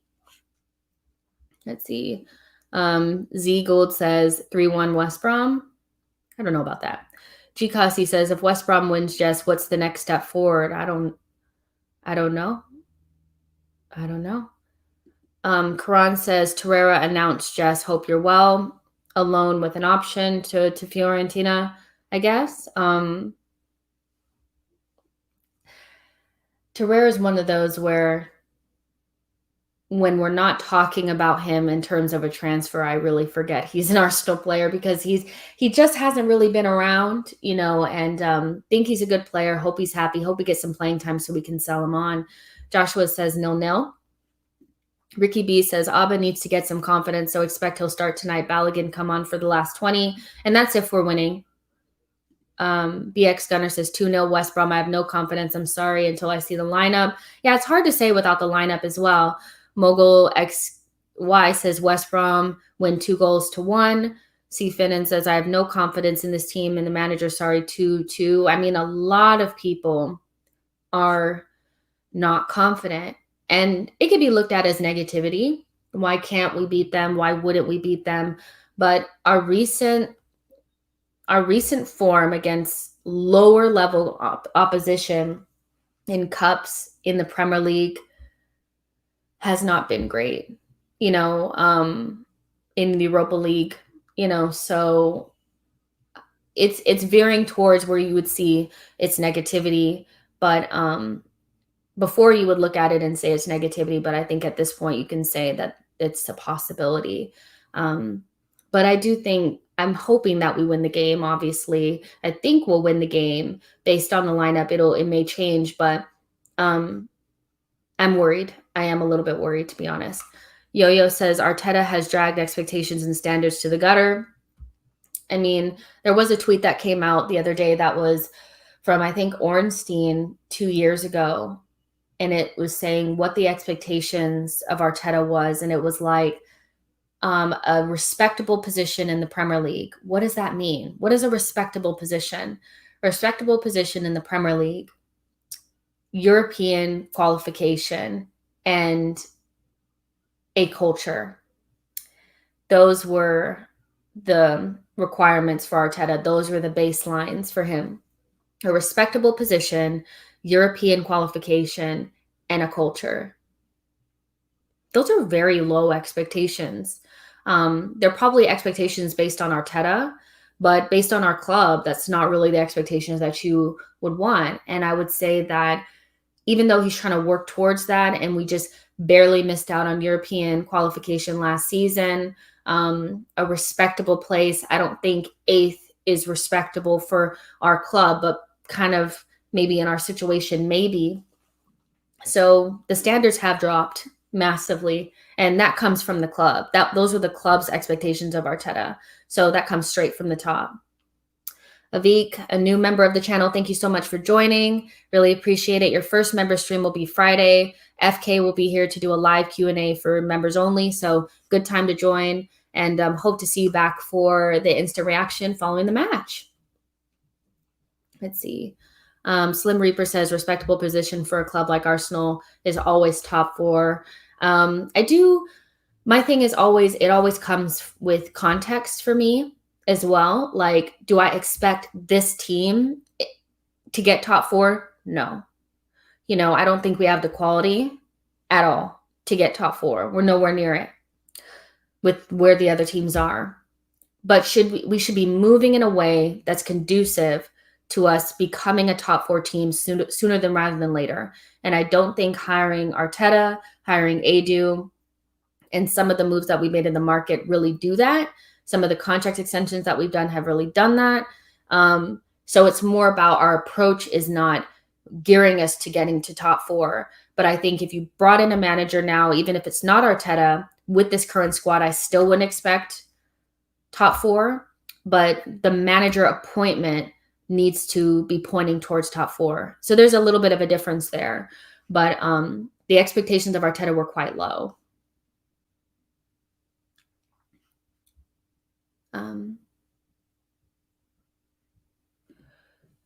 Let's see. Z Gold says 3-1 West Brom. I don't know about that. G. Kasi says, if West Brom wins, Jess, what's the next step forward? I don't know. Karan says, Torreira announced, Jess, hope you're well. A loan with an option to Fiorentina, I guess. Torreira is one of those where when we're not talking about him in terms of a transfer, I really forget he's an Arsenal player, because he just hasn't really been around, and think he's a good player. Hope he's happy. Hope he gets some playing time so we can sell him on. Joshua says 0-0. Ricky B says Abba needs to get some confidence, so expect he'll start tonight. Balogun come on for the last 20, and that's if we're winning. BX Gunner says 2-0 West Brom. I have no confidence. I'm sorry until I see the lineup. Yeah, it's hard to say without the lineup as well. Mogul XY says West Brom win 2-1. C. Finnan says I have no confidence in this team and the manager. Sorry, 2-2. I mean, a lot of people are not confident, and it could be looked at as negativity. Why can't we beat them? Why wouldn't we beat them? But our recent form against lower level opposition in cups in the Premier League has not been great, in the Europa League, so it's veering towards where you would see it's negativity, but before you would look at it and say it's negativity, but I think at this point you can say that it's a possibility. But I do think, I'm hoping that we win the game. Obviously, I think we'll win the game based on the lineup. It may change, but I'm worried. I am a little bit worried, to be honest. Yo-Yo says Arteta has dragged expectations and standards to the gutter. I mean, there was a tweet that came out the other day that was from, I think, Ornstein 2 years ago. And it was saying what the expectations of Arteta was. And it was like a respectable position in the Premier League. What does that mean? What is a respectable position? A respectable position in the Premier League, European qualification, and a culture. Those were the requirements for Arteta. Those were the baselines for him. A respectable position, European qualification, and a culture. Those are very low expectations. They're probably expectations based on Arteta, but based on our club, that's not really the expectations that you would want. And I would say that even though he's trying to work towards that, and we just barely missed out on European qualification last season, a respectable place. I don't think 8th is respectable for our club, but kind of maybe in our situation, maybe. So the standards have dropped massively, and that comes from the club. Those are the club's expectations of Arteta. So that comes straight from the top. Avik, a new member of the channel, thank you so much for joining. Really appreciate it. Your first member stream will be Friday. FK will be here to do a live Q&A for members only, so good time to join, and hope to see you back for the instant reaction following the match. Let's see. Slim Reaper says respectable position for a club like Arsenal is always top 4. My thing is always, it always comes with context for me as well. Like, do I expect this team to get top 4? No. I don't think we have the quality at all to get top 4. We're nowhere near it with where the other teams are. But we should be moving in a way that's conducive to us becoming a top 4 team sooner than rather than later. And I don't think hiring Arteta, hiring Edu, and some of the moves that we made in the market really do that. Some of the contract extensions that we've done have really done that. So it's more about our approach is not gearing us to getting to top 4. But I think if you brought in a manager now, even if it's not Arteta, with this current squad, I still wouldn't expect top 4. But the manager appointment needs to be pointing towards top 4. So there's a little bit of a difference there. But the expectations of Arteta were quite low.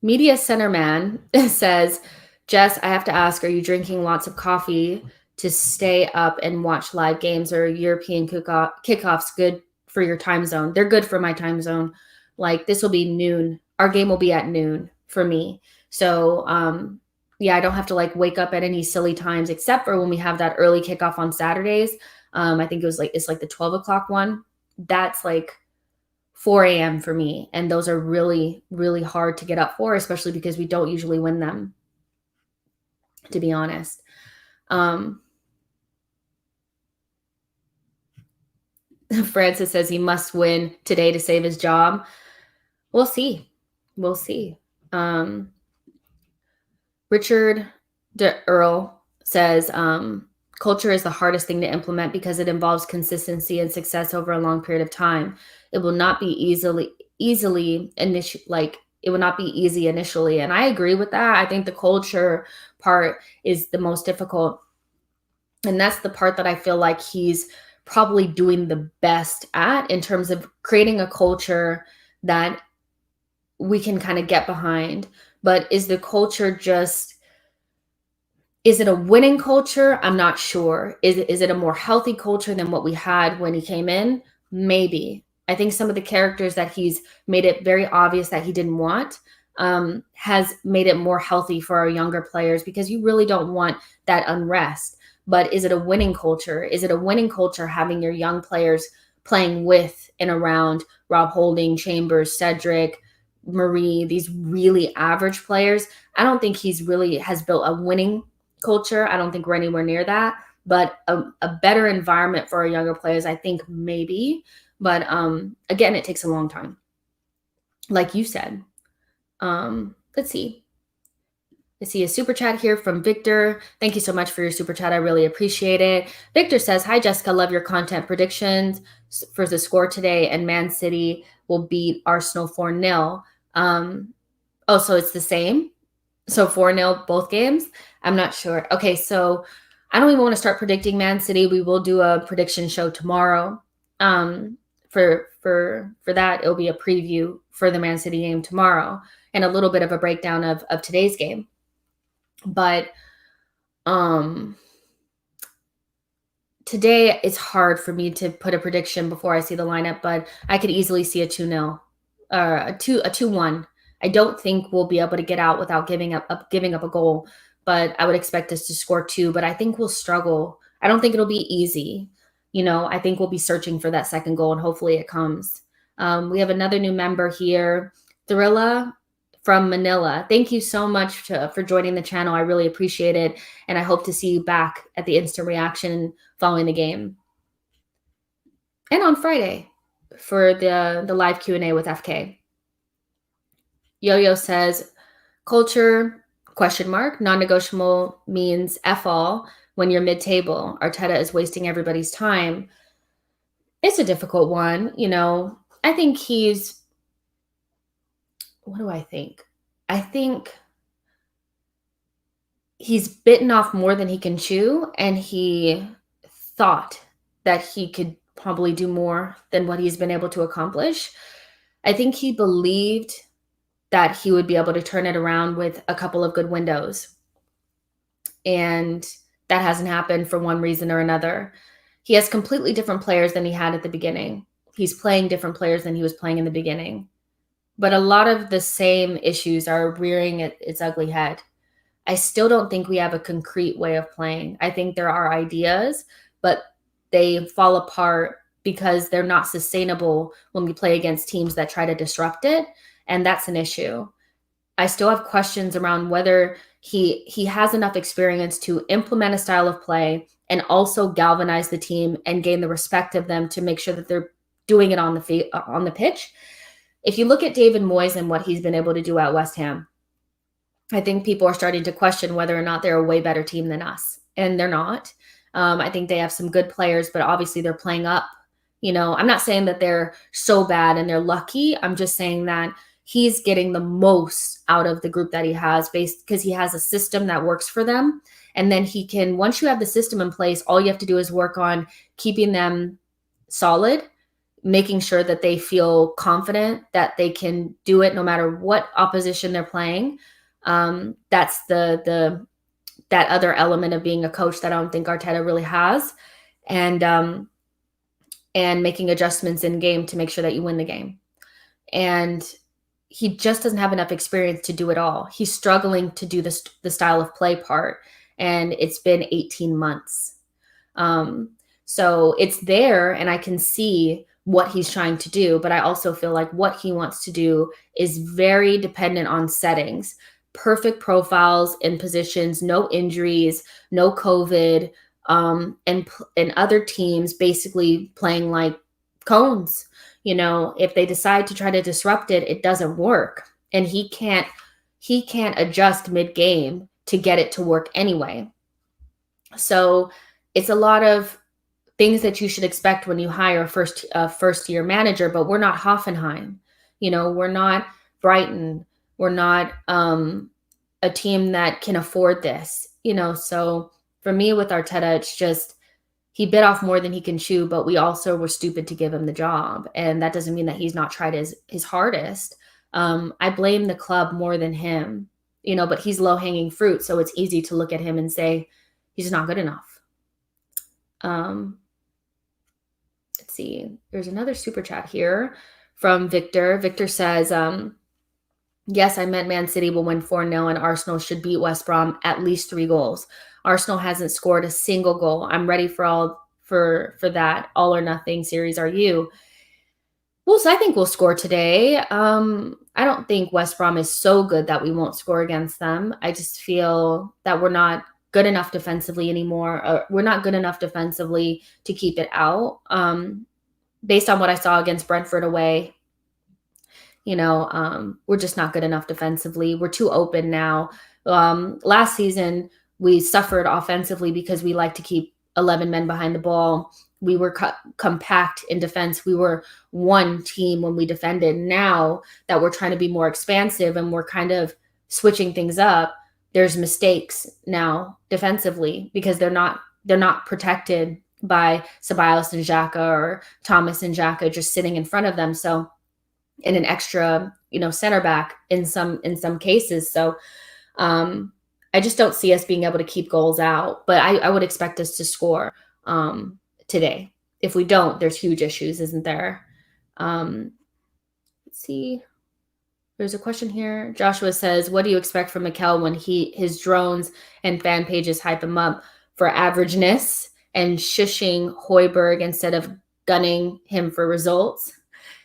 Media Center Man says, Jess, I have to ask, are you drinking lots of coffee to stay up and watch live games, or European kickoffs good for your time zone? They're good for my time zone. Like, this will be noon. Our game will be at noon for me. So, I don't have to like wake up at any silly times, except for when we have that early kickoff on Saturdays. I think it's like the 12 o'clock one. That's like 4 a.m. for me. And those are really, really hard to get up for, especially because we don't usually win them, to be honest. Francis says he must win today to save his job. We'll see. We'll see. Richard de Earl says, culture is the hardest thing to implement because it involves consistency and success over a long period of time. It will not be easy initially. And I agree with that. I think the culture part is the most difficult. And that's the part that I feel like he's probably doing the best at, in terms of creating a culture that we can kind of get behind. But is the culture is it a winning culture? I'm not sure. Is it a more healthy culture than what we had when he came in? Maybe. I think some of the characters that he's made it very obvious that he didn't want has made it more healthy for our younger players, because you really don't want that unrest. But is it a winning culture? Is it a winning culture having your young players playing with and around Rob Holding, Chambers, Cedric, Marie, these really average players? I don't think he's really has built a winning culture. I don't think we're anywhere near that. But a better environment for our younger players, I think maybe. But again, it takes a long time. Like you said. Let's see. I see a super chat here from Victor. Thank you so much for your super chat. I really appreciate it. Victor says, hi, Jessica. Love your content predictions for the score today and Man City will beat Arsenal 4-0. So it's the same? So 4-0 both games? I'm not sure. Okay, so I don't even want to start predicting Man City. We will do a prediction show tomorrow. For that, it'll be a preview for the Man City game tomorrow and a little bit of a breakdown of today's game. But today it's hard for me to put a prediction before I see the lineup, but I could easily see a 2-0 or a 2-1. I don't think we'll be able to get out without giving up a goal, but I would expect us to score 2, but I think we'll struggle. I don't think it'll be easy. I think we'll be searching for that second goal, and hopefully it comes. We have another new member here, Thrilla from Manila. Thank you so much for joining the channel. I really appreciate it, and I hope to see you back at the instant reaction following the game. And on Friday for the live Q&A with FK. Yo-Yo says, culture, ? Non-negotiable means F all when you're mid-table. Arteta is wasting everybody's time. It's a difficult one. I think what do I think? I think he's bitten off more than he can chew, and he thought that he could probably do more than what he's been able to accomplish. I think he believed that he would be able to turn it around with a couple of good windows. And that hasn't happened for one reason or another. He has completely different players than he had at the beginning. He's playing different players than he was playing in the beginning. But a lot of the same issues are rearing its ugly head. I still don't think we have a concrete way of playing. I think there are ideas, but they fall apart because they're not sustainable when we play against teams that try to disrupt it. And that's an issue. I still have questions around whether he has enough experience to implement a style of play and also galvanize the team and gain the respect of them to make sure that they're doing it on the pitch. If you look at David Moyes and what he's been able to do at West Ham, I think people are starting to question whether or not they're a way better team than us. And they're not. I think they have some good players, but obviously they're playing up. I'm not saying that they're so bad and they're lucky. I'm just saying that he's getting the most out of the group that he has because he has a system that works for them. And then once you have the system in place, all you have to do is work on keeping them solid, making sure that they feel confident that they can do it no matter what opposition they're playing. That's that other element of being a coach that I don't think Arteta really has, and making adjustments in game to make sure that you win the game. And he just doesn't have enough experience to do it all. He's struggling to do the style of play part, and it's been 18 months. So it's there, and I can see what he's trying to do, but I also feel like what he wants to do is very dependent on settings. Perfect profiles in positions, no injuries, no COVID, and other teams basically playing like cones. If they decide to try to disrupt it, it doesn't work. And he can't adjust mid-game to get it to work anyway. So it's a lot of things that you should expect when you hire a first-year manager, but we're not Hoffenheim. We're not Brighton. We're not a team that can afford this. So for me with Arteta, it's just he bit off more than he can chew, but we also were stupid to give him the job. And that doesn't mean that he's not tried his hardest. I blame the club more than him, but he's low-hanging fruit. So it's easy to look at him and say, he's not good enough. Let's see. There's another super chat here from Victor. Victor says, yes, I meant Man City will win 4-0 and Arsenal should beat West Brom at least 3 goals. Arsenal hasn't scored a single goal. I'm ready for that all or nothing series. Are you? Well, so I think we'll score today. I don't think West Brom is so good that we won't score against them. I just feel that we're not good enough defensively anymore. We're not good enough defensively to keep it out. Based on what I saw against Brentford away, we're just not good enough defensively. We're too open now. Last season, we suffered offensively because we like to keep 11 men behind the ball. we were compact in defense. We were one team when we defended. Now that we're trying to be more expansive and we're kind of switching things up, there's mistakes now defensively because they're not protected by Ceballos and Xhaka or Thomas and Xhaka just sitting in front of them. So, in an extra, center back in some cases. So, I just don't see us being able to keep goals out, but I would expect us to score today. If we don't, there's huge issues, isn't there? Let's see. There's a question here. Joshua says, what do you expect from Mikel when his drones and fan pages hype him up for averageness and shushing Højbjerg instead of gunning him for results?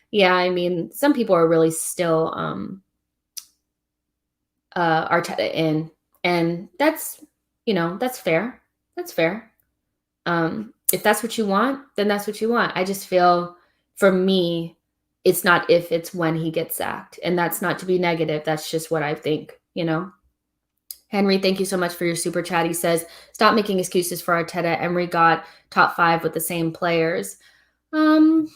Yeah, I mean, some people are really still Arteta in, and that's fair. That's fair. If that's what you want, then that's what you want. I just feel, for me, it's not if, it's when he gets sacked. And that's not to be negative. That's just what I think, Henry, thank you so much for your super chat. He says, stop making excuses for Arteta. Emery got top 5 with the same players. I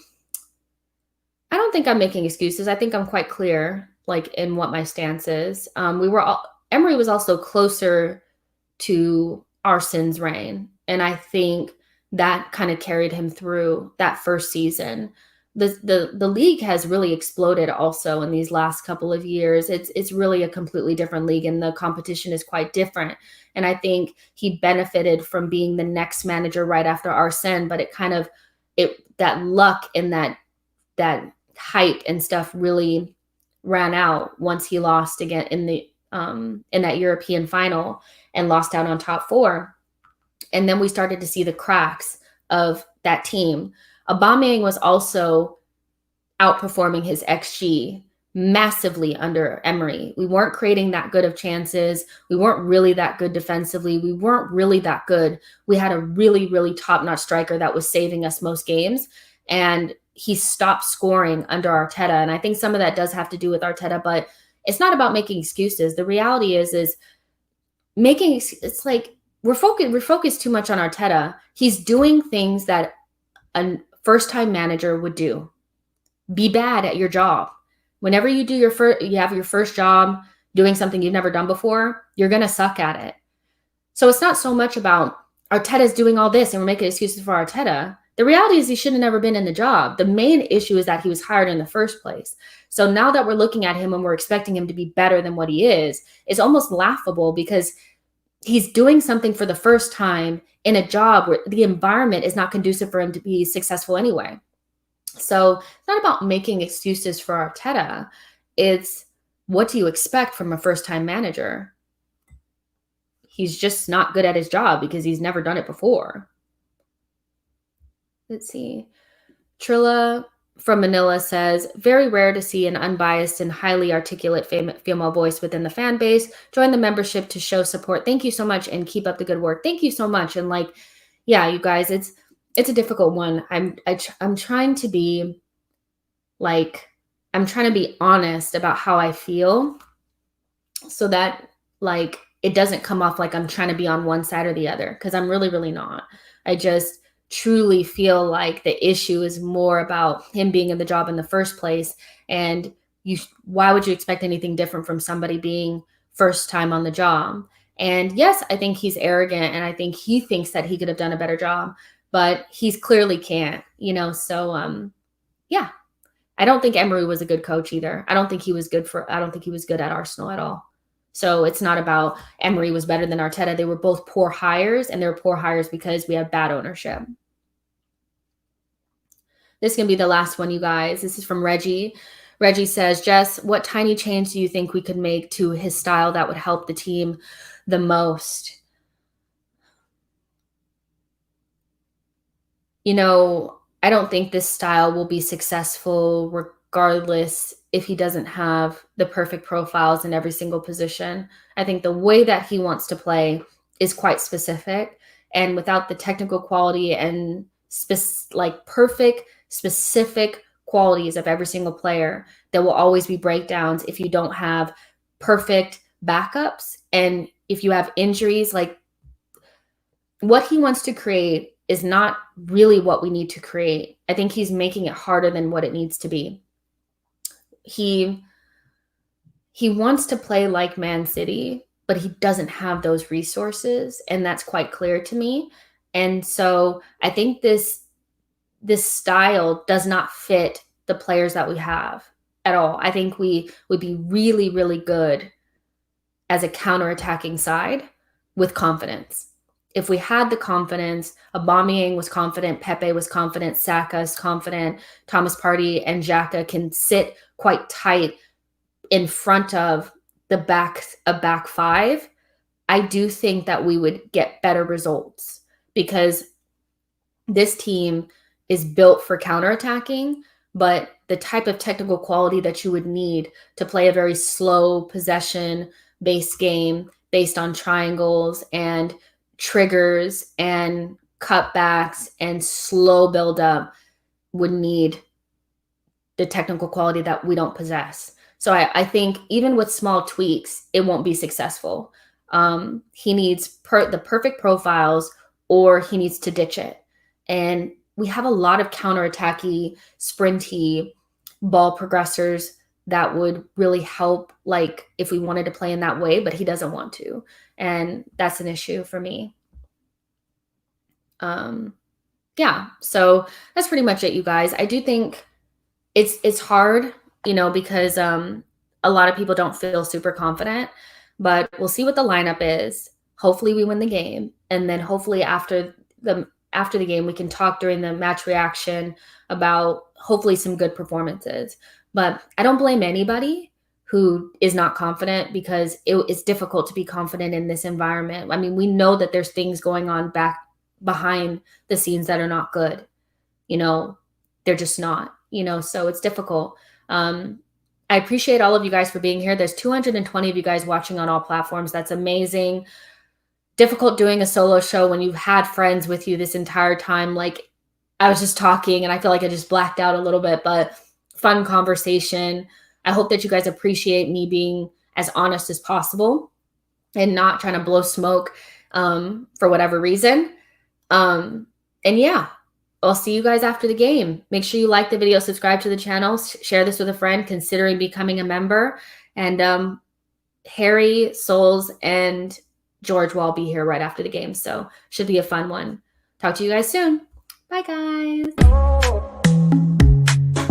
don't think I'm making excuses. I think I'm quite clear, in what my stance is. Emery was also closer to Arsene's reign. And I think that kind of carried him through that first season. The league has really exploded also in these last couple of years. It's really a completely different league, and the competition is quite different. And I think he benefited from being the next manager right after Arsene, but that luck and that hype and stuff really ran out once he lost again in that European final and lost out on top 4. And then we started to see the cracks of that team. Aubameyang was also outperforming his XG massively under Emery. We weren't creating that good of chances. We weren't really that good defensively. We weren't really that good. We had a really, really top-notch striker that was saving us most games. And he stopped scoring under Arteta. And I think some of that does have to do with Arteta, but it's not about making excuses. The reality is it's like we're focused too much on Arteta. He's doing things that a first-time manager would do. Be bad at your job. Whenever you do you have your first job doing something you've never done before, you're going to suck at it. So it's not so much about Arteta's doing all this and we're making excuses for Arteta. The reality is he should have never been in the job. The main issue is that he was hired in the first place. So now that we're looking at him and we're expecting him to be better than what he is, it's almost laughable because he's doing something for the first time in a job where the environment is not conducive for him to be successful anyway. So it's not about making excuses for Arteta. It's, what do you expect from a first-time manager? He's just not good at his job because he's never done it before. Let's see. Trilla from Manila says, very rare to see an unbiased and highly articulate female voice within the fan base. Join the membership to show support. Thank you so much and keep up the good work. Thank you so much. And yeah, you guys, it's a difficult one. I'm trying to be honest about how I feel so that it doesn't come off like I'm trying to be on one side or the other, because I'm really, really not. I just truly feel like the issue is more about him being in the job in the first place. And why would you expect anything different from somebody being first time on the job? And yes, I think he's arrogant and I think he thinks that he could have done a better job, but he's clearly can't, so yeah. I don't think Emery was a good coach either. I don't think he was good at Arsenal at all. So it's not about Emery was better than Arteta. They were both poor hires, and they were poor hires because we have bad ownership. This is going to be the last one, you guys. This is from Reggie. Reggie says, Jess, what tiny change do you think we could make to his style that would help the team the most? I don't think this style will be successful regardless if he doesn't have the perfect profiles in every single position. I think the way that he wants to play is quite specific, and without the technical quality and perfect specific qualities of every single player, there will always be breakdowns if you don't have perfect backups and if you have injuries. What he wants to create is not really what we need to create. I think he's making it harder than what it needs to be. He wants to play like Man City, but he doesn't have those resources, and that's quite clear to me. And so I think this style does not fit the players that we have at all. I think we would be really, really good as a counterattacking side with confidence. If we had the confidence, Aubameyang was confident, Pepe was confident, Saka is confident, Thomas Partey and Xhaka can sit quite tight in front of a back five, I do think that we would get better results, because this team is built for counterattacking, but the type of technical quality that you would need to play a very slow possession-based game based on triangles and triggers and cutbacks and slow build-up would need the technical quality that we don't possess. So I think even with small tweaks, it won't be successful. He needs the perfect profiles, or he needs to ditch it. And we have a lot of counterattacky, sprinty ball progressors that would really help, like if we wanted to play in that way, but he doesn't want to. And that's an issue for me. Yeah, so that's pretty much it, you guys. I do think it's hard, because a lot of people don't feel super confident, but we'll see what the lineup is. Hopefully we win the game, and then hopefully after the game we can talk during the match reaction about hopefully some good performances. But I don't blame anybody who is not confident, because it's difficult to be confident in this environment. I mean, we know that there's things going on back behind the scenes that are not good. They're just not. So it's difficult. I appreciate all of you guys for being here. There's 220 of you guys watching on all platforms. That's amazing. Difficult doing a solo show when you've had friends with you this entire time. Like, I was just talking and I feel like I just blacked out a little bit, but fun conversation. I hope that you guys appreciate me being as honest as possible and not trying to blow smoke for whatever reason. And yeah, I'll see you guys after the game. Make sure you like the video, subscribe to the channel, share this with a friend considering becoming a member. And Harry, Souls, and George will all be here right after the game. So should be a fun one. Talk to you guys soon. Bye, guys.